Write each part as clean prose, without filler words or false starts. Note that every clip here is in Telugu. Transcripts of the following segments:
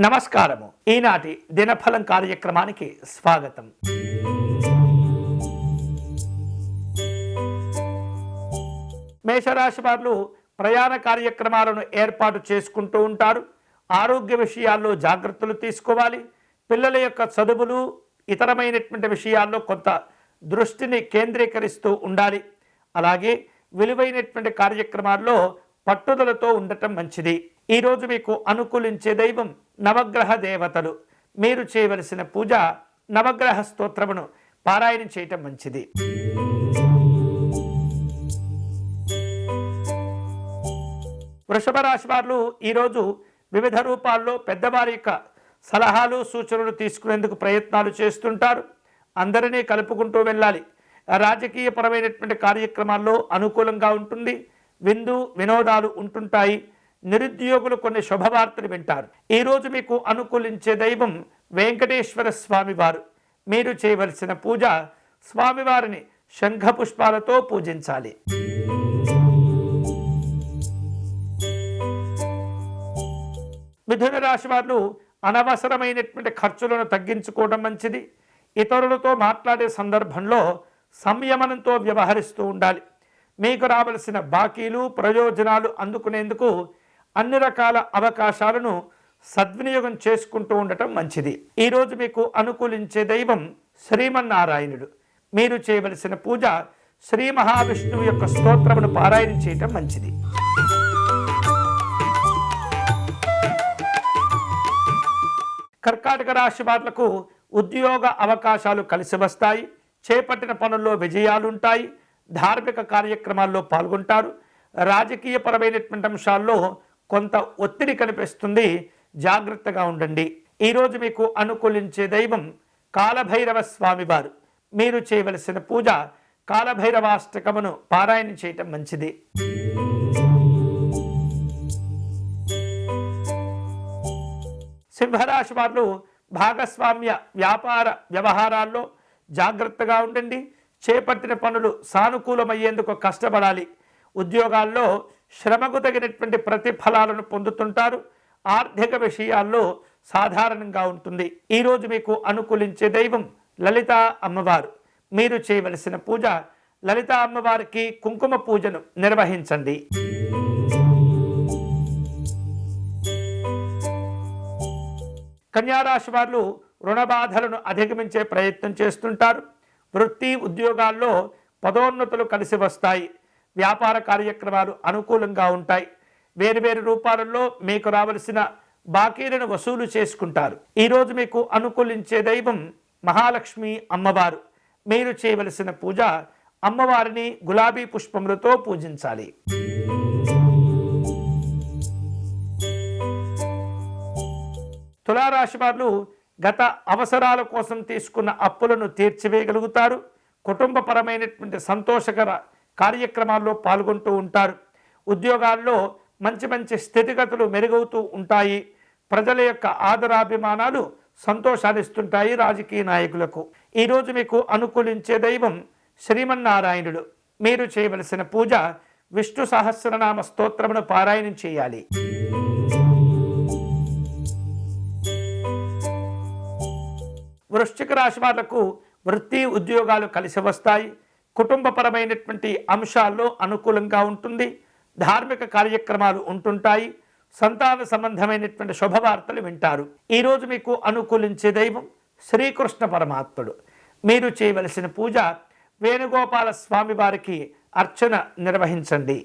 నమస్కారము. ఈనాటి దినఫలం కార్యక్రమానికి స్వాగతం. మేషరాశి వారు ప్రయాణ కార్యక్రమాలను ఏర్పాటు చేసుకుంటూ ఉంటారు. ఆరోగ్య విషయాల్లో జాగ్రత్తలు తీసుకోవాలి. పిల్లల యొక్క చదువులు ఇతరమైనటువంటి విషయాల్లో కొంత దృష్టిని కేంద్రీకరిస్తూ ఉండాలి. అలాగే విలువైనటువంటి కార్యక్రమాల్లో పట్టుదలతో ఉండటం మంచిది. ఈరోజు మీకు అనుకూలించే దైవం నవగ్రహ దేవతలు. మీరు చేయవలసిన పూజ నవగ్రహ స్తోత్రమును పారాయణం చేయటం మంచిది. వృషభ రాశి వారు ఈరోజు వివిధ రూపాల్లో పెద్దవారి యొక్క సలహాలు సూచనలు తీసుకునేందుకు ప్రయత్నాలు చేస్తుంటారు. అందరినీ కలుపుకుంటూ వెళ్ళాలి. రాజకీయపరమైనటువంటి కార్యక్రమాల్లో అనుకూలంగా ఉంటుంది. విందు వినోదాలు ఉంటుంటాయి. నిరుద్యోగులు కొన్ని శుభవార్తలు వింటారు. ఈరోజు మీకు అనుకూలించే దైవం వెంకటేశ్వర స్వామి వారు. మీరు చేయవలసిన పూజ స్వామివారిని శంఖ పుష్పాలతో పూజించాలి. మిథున రాశి వారు అనవసరమైనటువంటి ఖర్చులను తగ్గించుకోవడం మంచిది. ఇతరులతో మాట్లాడే సందర్భంలో సంయమనంతో వ్యవహరిస్తూ ఉండాలి. మీకు రావలసిన బాకీలు ప్రయోజనాలు అందుకునేందుకు అన్ని రకాల అవకాశాలను సద్వినియోగం చేసుకుంటూ ఉండటం మంచిది. ఈరోజు మీకు అనుకూలించే దైవం శ్రీమన్నారాయణుడు. మీరు చేయవలసిన పూజ శ్రీ మహావిష్ణువు యొక్క స్తోత్రమును పారాయణం చేయటం మంచిది. కర్కాటక రాశి వాళ్లకు ఉద్యోగ అవకాశాలు కలిసి వస్తాయి. చేపట్టిన పనుల్లో విజయాలుంటాయి. ధార్మిక కార్యక్రమాల్లో పాల్గొంటారు. రాజకీయపరమైనటువంటి అంశాల్లో కొంత ఒత్తిడి కనిపిస్తుంది. జాగ్రత్తగా ఉండండి. ఈరోజు మీకు అనుకూలించే దైవం కాలభైరవ స్వామివారు. మీరు చేయవలసిన పూజ కాలభైరవాష్టకమును పారాయణ చేయటం మంచిది. సింహరాశి వారు భాగస్వామ్య వ్యాపార వ్యవహారాల్లో జాగ్రత్తగా ఉండండి. చేపట్టిన పనులు సానుకూలమయ్యేందుకు కష్టపడాలి. ఉద్యోగాల్లో శ్రమకు తగినటువంటి ప్రతిఫలాలను పొందుతుంటారు. ఆర్థిక విషయాల్లో సాధారణంగా ఉంటుంది. ఈరోజు మీకు అనుకూలించే దైవం లలితా అమ్మవారు. మీరు చేయవలసిన పూజ లలితా అమ్మవారికి కుంకుమ పూజను నిర్వహించండి. కన్యారాశి వారు రుణ బాధలను అధిగమించే ప్రయత్నం చేస్తుంటారు. వృత్తి ఉద్యోగాల్లో పదోన్నతులు కలిసి వస్తాయి. వ్యాపార కార్యక్రమాలు అనుకూలంగా ఉంటాయి. వేరువేరు రూపాలలో మీకు రావలసిన బాకీలను వసూలు చేసుకుంటారు. ఈరోజు మీకు అనుకూలించే దైవం మహాలక్ష్మి అమ్మవారు. మీరు చేయవలసిన పూజ అమ్మవారిని గులాబీ పుష్పములతో పూజించాలి. తులారాశి వారు గత అవసరాల కోసం తీసుకున్న అప్పులను తీర్చివేయగలుగుతారు. కుటుంబపరమైనటువంటి సంతోషకర కార్యక్రమాల్లో పాల్గొంటూ ఉంటారు. ఉద్యోగాల్లో మంచి మంచి స్థితిగతులు మెరుగవుతూ ఉంటాయి. ప్రజల యొక్క ఆదరాభిమానాలు సంతోషాన్నిస్తుంటాయి రాజకీయ నాయకులకు. ఈరోజు మీకు అనుకూలించే దైవం శ్రీమన్నారాయణుడు. మీరు చేయవలసిన పూజ విష్ణు సహస్రనామ స్తోత్రమును పారాయణం చేయాలి. వృశ్చిక రాశి వాళ్లకు వృత్తి ఉద్యోగాలు కలిసి వస్తాయి. కుటుంబపరమైనటువంటి అంశాల్లో అనుకూలంగా ఉంటుంది. ధార్మిక కార్యక్రమాలు ఉంటుంటాయి. సంతాన సంబంధమైనటువంటి శుభవార్తలు వింటారు. ఈరోజు మీకు అనుకూలించే దైవం శ్రీకృష్ణ పరమాత్ముడు. మీరు చేయవలసిన పూజ వేణుగోపాల స్వామి వారికి అర్చన నిర్వహించండి.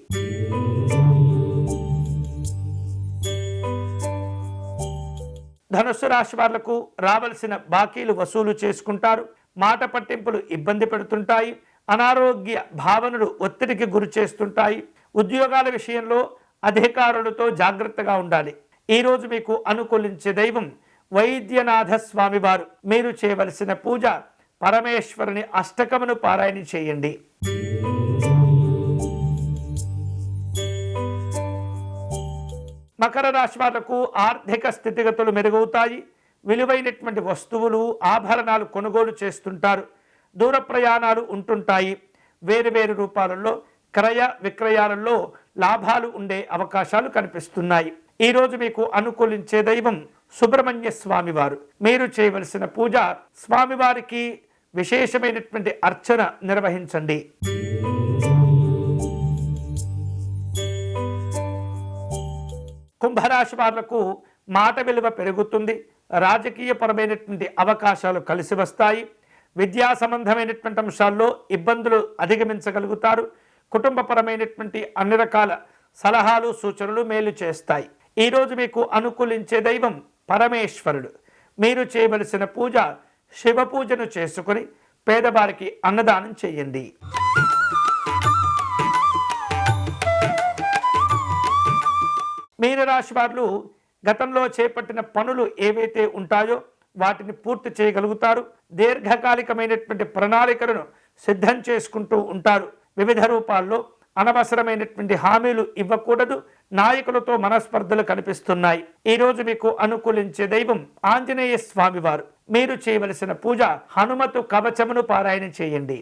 ధనుస్సు రాశి వాళ్లకు రావలసిన బాకీలు వసూలు చేసుకుంటారు. మాట పట్టింపులు ఇబ్బంది పెడుతుంటాయి. అనారోగ్య భావనలు ఒత్తిడికి గురి చేస్తుంటాయి. ఉద్యోగాల విషయంలో అధికారులతో జాగ్రత్తగా ఉండాలి. ఈరోజు మీకు అనుకూలించే దైవం వైద్యనాథ స్వామివారు. మీరు చేయవలసిన పూజ పరమేశ్వరుని అష్టకమును పారాయణ చేయండి. మకర రాశి వాళ్లకు ఆర్థిక స్థితిగతులు మెరుగవుతాయి. విలువైనటువంటి వస్తువులు ఆభరణాలు కొనుగోలు చేస్తుంటారు. దూర ప్రయాణాలు ఉంటుంటాయి. వేరువేరు రూపాలలో క్రయ విక్రయాలలో లాభాలు ఉండే అవకాశాలు కనిపిస్తున్నాయి. ఈరోజు మీకు అనుకూలించే దైవం సుబ్రహ్మణ్య స్వామివారు. మీరు చేయవలసిన పూజ, స్వామివారికి విశేషమైనటువంటి అర్చన నిర్వహించండి. కుంభరాశి వాళ్లకు మాట విలువ పెరుగుతుంది. రాజకీయపరమైనటువంటి అవకాశాలు కలిసి వస్తాయి. విద్యా సంబంధమైనటువంటి అంశాల్లో ఇబ్బందులు అధిగమించగలుగుతారు. కుటుంబపరమైనటువంటి అన్ని రకాల సలహాలు సూచనలు మేలు చేస్తాయి. ఈరోజు మీకు అనుకూలించే దైవం పరమేశ్వరుడు. మీరు చేయవలసిన పూజ, శివ పూజను చేసుకుని పేదవారికి అన్నదానం చేయండి. మీనరాశి వారు గతంలో చేపట్టిన పనులు ఏవైతే ఉంటాయో వాటిని పూర్తి చేయగలుగుతారు. దీర్ఘకాలికమైనటువంటి ప్రణాళికలను సిద్ధం చేసుకుంటూ ఉంటారు. వివిధ రూపాల్లో అనవసరమైనటువంటి హామీలు ఇవ్వకూడదు. నాయకులతో మనస్పర్ధలు కనిపిస్తున్నాయి. ఈరోజు మీకు అనుకూలించే దైవం ఆంజనేయ స్వామివారు. మీరు చేయవలసిన పూజ, హనుమతు కవచమును పారాయణ చేయండి.